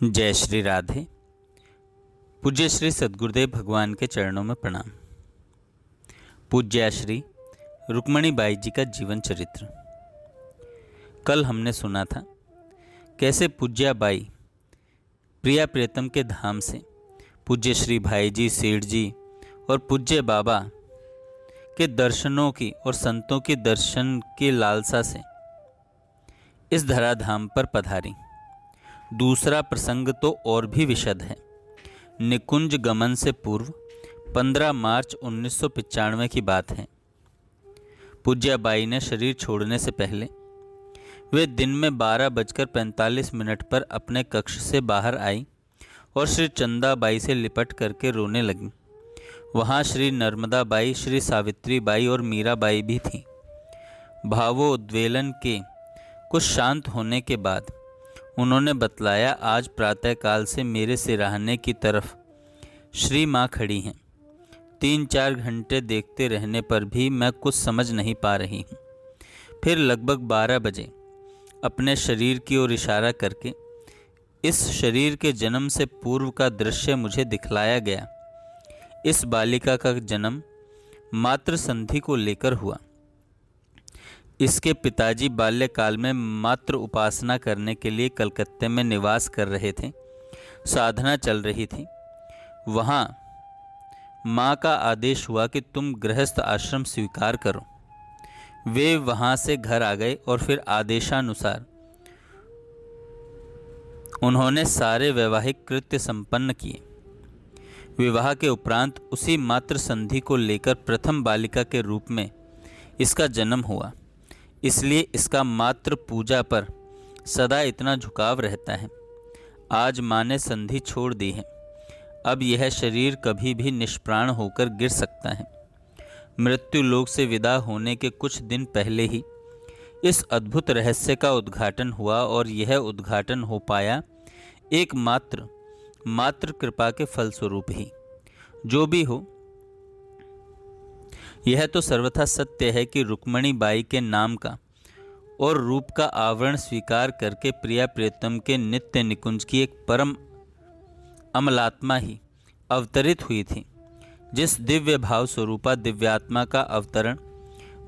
जय श्री राधे। पूज्य श्री सद्गुरुदेव भगवान के चरणों में प्रणाम। पूज्य श्री रुक्मणी बाई जी का जीवन चरित्र। कल हमने सुना था कैसे पूज्या बाई प्रिया प्रियतम के धाम से पूज्य श्री भाई जी, सेठ जी और पूज्य बाबा के दर्शनों की और संतों के दर्शन की लालसा से इस धराधाम पर पधारी। दूसरा प्रसंग तो और भी विशद है। निकुंज गमन से पूर्व 15 मार्च 1995 की बात है। पूज्या बाई ने शरीर छोड़ने से पहले वे दिन में 12:45 पर अपने कक्ष से बाहर आई और श्री चंदा बाई से लिपट करके रोने लगी। वहाँ श्री नर्मदा बाई, श्री सावित्री बाई और मीरा बाई भी थीं। भावोद्वेलन के कुछ शांत होने के बाद उन्होंने बतलाया, आज प्रातःकाल से मेरे सिराहने की तरफ श्री माँ खड़ी हैं। 3-4 घंटे देखते रहने पर भी मैं कुछ समझ नहीं पा रही हूँ। फिर लगभग 12 बजे अपने शरीर की ओर इशारा करके इस शरीर के जन्म से पूर्व का दृश्य मुझे दिखलाया गया। इस बालिका का जन्म मातृ संधि को लेकर हुआ। इसके पिताजी बाल्यकाल में मातृ उपासना करने के लिए कलकत्ते में निवास कर रहे थे। साधना चल रही थी। वहाँ माँ का आदेश हुआ कि तुम गृहस्थ आश्रम स्वीकार करो। वे वहाँ से घर आ गए और फिर आदेशानुसार उन्होंने सारे वैवाहिक कृत्य संपन्न किए। विवाह के उपरांत उसी मातृ संधि को लेकर प्रथम बालिका के रूप में इसका जन्म हुआ। इसलिए इसका मातृ पूजा पर सदा इतना झुकाव रहता है। आज माँ ने संधि छोड़ दी है। अब यह शरीर कभी भी निष्प्राण होकर गिर सकता है। मृत्यु लोक से विदा होने के कुछ दिन पहले ही इस अद्भुत रहस्य का उद्घाटन हुआ और यह उद्घाटन हो पाया एक मातृ कृपा के फलस्वरूप ही। जो भी हो, यह तो सर्वथा सत्य है कि रुक्मणी बाई के नाम का और रूप का आवरण स्वीकार करके प्रिया प्रियतम के नित्य निकुंज की एक परम अमलात्मा ही अवतरित हुई थी। जिस दिव्य भाव स्वरूपा दिव्यात्मा का अवतरण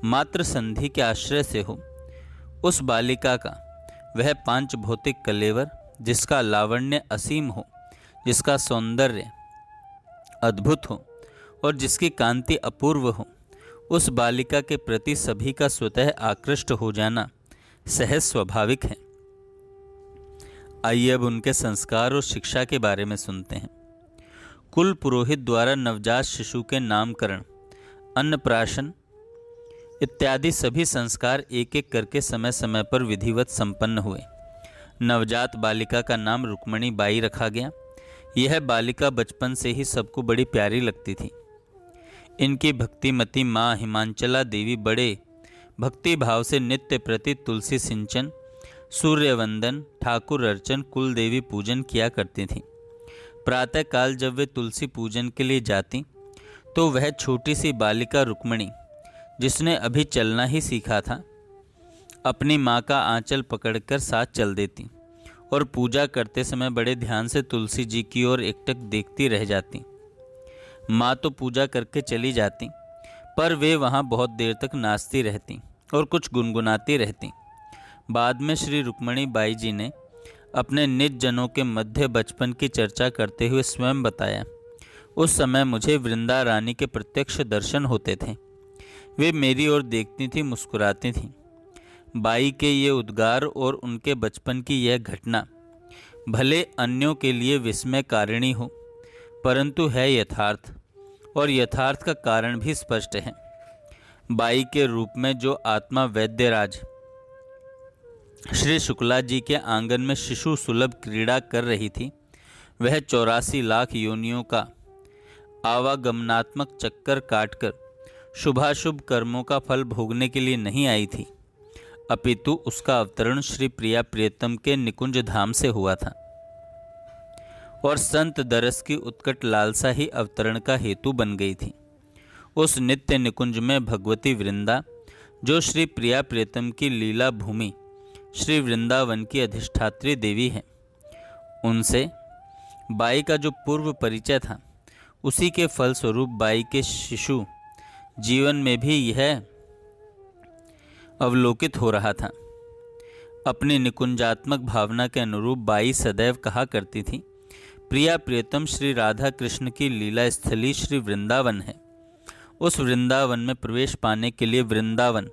मातृ संधि के आश्रय से हो, उस बालिका का वह पांच भौतिक कलेवर, जिसका लावण्य असीम हो, जिसका सौंदर्य अद्भुत हो और जिसकी कांति अपूर्व हो, उस बालिका के प्रति सभी का स्वतः आकृष्ट हो जाना सहज स्वाभाविक है। आइए अब उनके संस्कार और शिक्षा के बारे में सुनते हैं। कुल पुरोहित द्वारा नवजात शिशु के नामकरण, अन्नप्राशन इत्यादि सभी संस्कार एक एक करके समय समय पर विधिवत संपन्न हुए। नवजात बालिका का नाम रुक्मणी बाई रखा गया। यह बालिका बचपन से ही सबको बड़ी प्यारी लगती थी। इनकी भक्तिमती माँ हिमांचला देवी बड़े भक्ति भाव से नित्य प्रति तुलसी सिंचन, सूर्य वंदन, ठाकुर अर्चन, कुल देवी पूजन किया करती थीं। प्रातःकाल जब वे तुलसी पूजन के लिए जाती तो वह छोटी सी बालिका रुक्मणी, जिसने अभी चलना ही सीखा था, अपनी माँ का आंचल पकड़कर साथ चल देती और पूजा करते समय बड़े ध्यान से तुलसी जी की ओर एकटक देखती रह जाती। माँ तो पूजा करके चली जाती, पर वे वहाँ बहुत देर तक नाचती रहती और कुछ गुनगुनाती रहती। बाद में श्री रुक्मणी बाई जी ने अपने निज जनों के मध्य बचपन की चर्चा करते हुए स्वयं बताया, उस समय मुझे वृंदा रानी के प्रत्यक्ष दर्शन होते थे। वे मेरी ओर देखती थी, मुस्कुराती थीं। बाई के ये उद्गार और उनके बचपन की यह घटना भले अन्यों के लिए विस्मयकारिणी हो, परंतु है यथार्थ, और यथार्थ का कारण भी स्पष्ट है। बाई के रूप में जो आत्मा वैद्यराज श्री शुक्ला जी के आंगन में शिशु सुलभ क्रीड़ा कर रही थी, वह 84 लाख योनियों का आवागमनात्मक चक्कर काटकर शुभाशुभ कर्मों का फल भोगने के लिए नहीं आई थी, अपितु उसका अवतरण श्री प्रिया प्रियतम के निकुंज धाम से हुआ था। और संत दरस की उत्कट लालसा ही अवतरण का हेतु बन गई थी। उस नित्य निकुंज में भगवती वृंदा, जो श्री प्रिया प्रियतम की लीला भूमि श्री वृंदावन की अधिष्ठात्री देवी हैं, उनसे बाई का जो पूर्व परिचय था, उसी के फलस्वरूप बाई के शिशु जीवन में भी यह अवलोकित हो रहा था। अपनी निकुंजात्मक भावना के अनुरूप बाई सदैव कहा करती थी, प्रिया प्रियतम श्री राधा कृष्ण की लीला स्थली श्री वृंदावन है। उस वृंदावन में प्रवेश पाने के लिए वृंदावन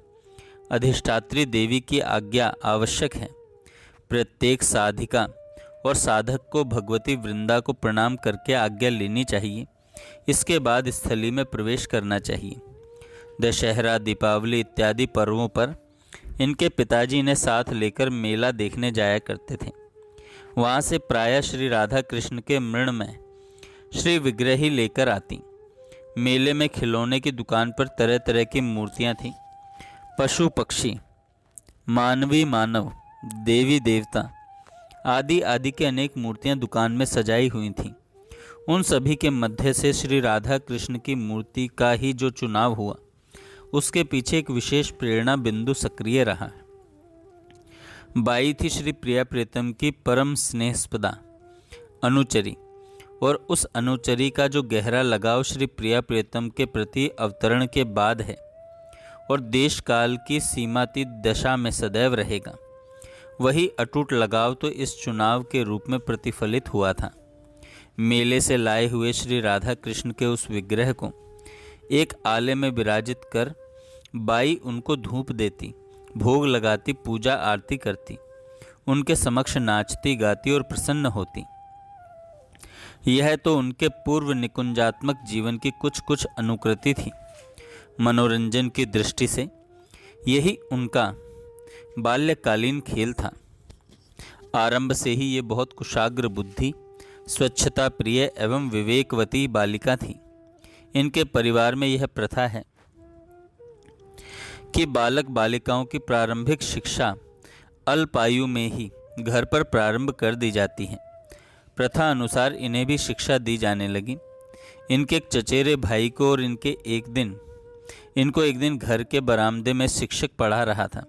अधिष्ठात्री देवी की आज्ञा आवश्यक है। प्रत्येक साधिका और साधक को भगवती वृंदा को प्रणाम करके आज्ञा लेनी चाहिए। इसके बाद स्थली में प्रवेश करना चाहिए। दशहरा, दीपावली इत्यादि पर्वों पर इनके पिताजी इन्हें साथ लेकर मेला देखने जाया करते थे। वहाँ से प्रायः श्री राधा कृष्ण के मृणमय श्री विग्रह ही लेकर आती। मेले में खिलौने की दुकान पर तरह तरह की मूर्तियाँ थीं। पशु पक्षी, मानवी मानव, देवी देवता आदि आदि के अनेक मूर्तियाँ दुकान में सजाई हुई थीं। उन सभी के मध्य से श्री राधा कृष्ण की मूर्ति का ही जो चुनाव हुआ, उसके पीछे एक विशेष प्रेरणा बिंदु सक्रिय रहा है। बाई थी श्री प्रिया प्रीतम की परम स्नेहस्पदा अनुचरी, और उस अनुचरी का जो गहरा लगाव श्री प्रिया प्रीतम के प्रति अवतरण के बाद है और देश काल की सीमातीत दशा में सदैव रहेगा, वही अटूट लगाव तो इस चुनाव के रूप में प्रतिफलित हुआ था। मेले से लाए हुए श्री राधा कृष्ण के उस विग्रह को एक आले में विराजित कर बाई उनको धूप देती, भोग लगाती, पूजा आरती करती, उनके समक्ष नाचती गाती और प्रसन्न होती। यह तो उनके पूर्व निकुंजात्मक जीवन की कुछ कुछ अनुकृति थी। मनोरंजन की दृष्टि से यही उनका बाल्यकालीन खेल था। आरंभ से ही ये बहुत कुशाग्र बुद्धि, स्वच्छता प्रिय एवं विवेकवती बालिका थी। इनके परिवार में यह प्रथा है कि बालक बालिकाओं की प्रारंभिक शिक्षा अल्प आयु में ही घर पर प्रारंभ कर दी जाती है। प्रथा अनुसार इन्हें भी शिक्षा दी जाने लगी। इनके एक चचेरे भाई को और इनको एक दिन घर के बरामदे में शिक्षक पढ़ा रहा था।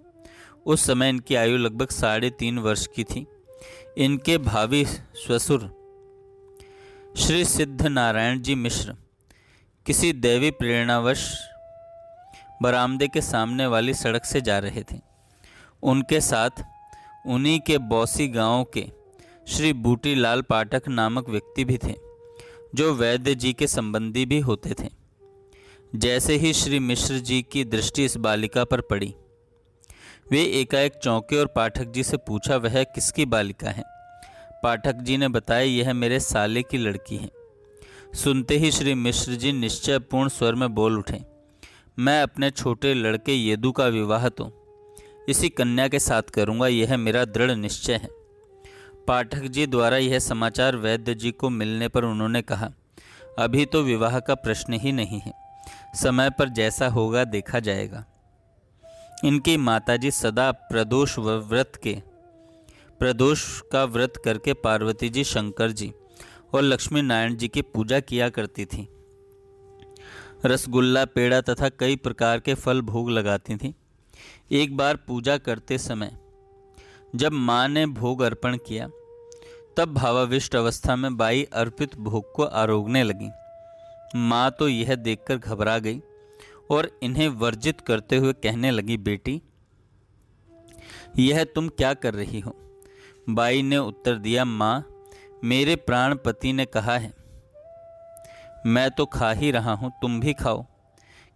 उस समय इनकी आयु लगभग 3.5 वर्ष की थी। इनके भावी ससुर श्री सिद्ध नारायण जी मिश्र किसी दैवी प्रेरणावश बरामदे के सामने वाली सड़क से जा रहे थे। उनके साथ उन्हीं के बौसी गांव के श्री बूटीलाल पाठक नामक व्यक्ति भी थे, जो वैद्य जी के संबंधी भी होते थे। जैसे ही श्री मिश्र जी की दृष्टि इस बालिका पर पड़ी, वे एकाएक चौंके और पाठक जी से पूछा, वह किसकी बालिका है? पाठक जी ने बताया, यह मेरे साले की लड़की है। सुनते ही श्री मिश्र जी निश्चयपूर्ण स्वर में बोल उठे, मैं अपने छोटे लड़के यदु का विवाह तो इसी कन्या के साथ करूंगा, यह मेरा दृढ़ निश्चय है। पाठक जी द्वारा यह समाचार वैद्य जी को मिलने पर उन्होंने कहा, अभी तो विवाह का प्रश्न ही नहीं है, समय पर जैसा होगा देखा जाएगा। इनकी माताजी सदा प्रदोष का व्रत करके पार्वती जी, शंकर जी और लक्ष्मी नारायण जी की पूजा किया करती थी। रसगुल्ला, पेड़ा तथा कई प्रकार के फल भोग लगाती थीं। एक बार पूजा करते समय जब माँ ने भोग अर्पण किया, तब भावाविष्ट अवस्था में बाई अर्पित भोग को आरोगने लगी। माँ तो यह देखकर घबरा गई और इन्हें वर्जित करते हुए कहने लगी, बेटी यह तुम क्या कर रही हो? बाई ने उत्तर दिया, माँ मेरे प्राण पति ने कहा है, मैं तो खा ही रहा हूँ, तुम भी खाओ।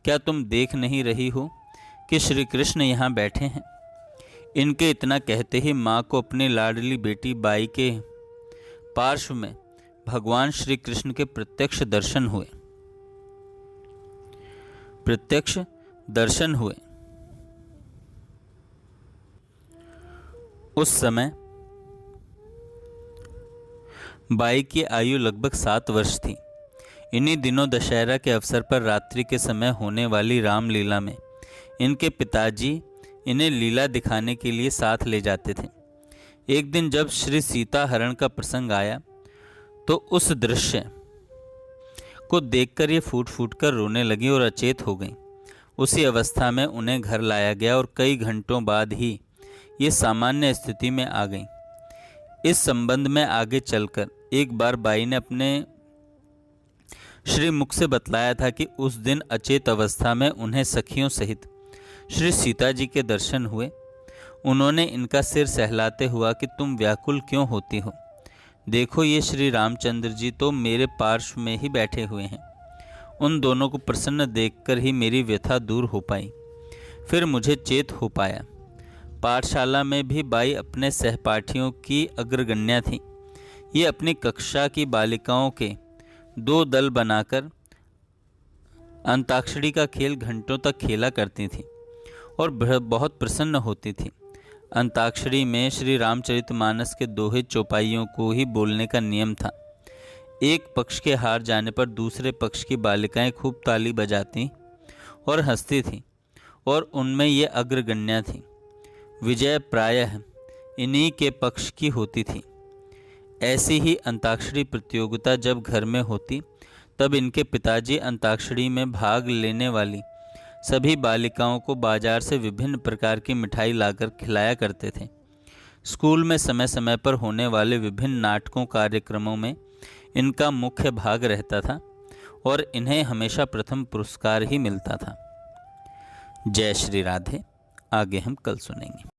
क्या तुम देख नहीं रही हो कि श्री कृष्ण यहाँ बैठे हैं? इनके इतना कहते ही माँ को अपनी लाडली बेटी बाई के पार्श्व में भगवान श्री कृष्ण के प्रत्यक्ष दर्शन हुए। उस समय बाई की आयु लगभग 7 वर्ष थी। इन्हीं दिनों दशहरा के अवसर पर रात्रि के समय होने वाली रामलीला में इनके पिताजी इन्हें लीला दिखाने के लिए साथ ले जाते थे। एक दिन जब श्री सीता हरण का प्रसंग आया, तो उस दृश्य को देखकर ये फूट फूट कर रोने लगी और अचेत हो गईं। उसी अवस्था में उन्हें घर लाया गया और कई घंटों बाद ही ये सामान्य स्थिति में आ गईं। इस संबंध में आगे चलकर एक बार बाई ने अपने श्रीमुख से बतलाया था कि उस दिन अचेत अवस्था में उन्हें सखियों सहित श्री सीता जी के दर्शन हुए। उन्होंने इनका सिर सहलाते हुआ कि तुम व्याकुल क्यों होती हो, देखो ये श्री रामचंद्र जी तो मेरे पार्श्व में ही बैठे हुए हैं। उन दोनों को प्रसन्न देखकर ही मेरी व्यथा दूर हो पाई। फिर मुझे चेत हो पाया। पाठशाला में भी बाई अपने सहपाठियों की अग्रगण्या थी। ये अपनी कक्षा की बालिकाओं के 2 दल बनाकर अंताक्षरी का खेल घंटों तक खेला करती थी और बहुत प्रसन्न होती थी। अंताक्षरी में श्री रामचरितमानस के दोहे चौपाइयों को ही बोलने का नियम था। एक पक्ष के हार जाने पर दूसरे पक्ष की बालिकाएं खूब ताली बजाती और हंसती थीं और उनमें ये अग्रगण्या थी। विजय प्रायः इन्हीं के पक्ष की होती थी। ऐसी ही अंताक्षरी प्रतियोगिता जब घर में होती तब इनके पिताजी अंताक्षरी में भाग लेने वाली सभी बालिकाओं को बाजार से विभिन्न प्रकार की मिठाई लाकर खिलाया करते थे। स्कूल में समय समय पर होने वाले विभिन्न नाटकों कार्यक्रमों में इनका मुख्य भाग रहता था और इन्हें हमेशा प्रथम पुरस्कार ही मिलता था। जय श्री राधे। आगे हम कल सुनेंगे।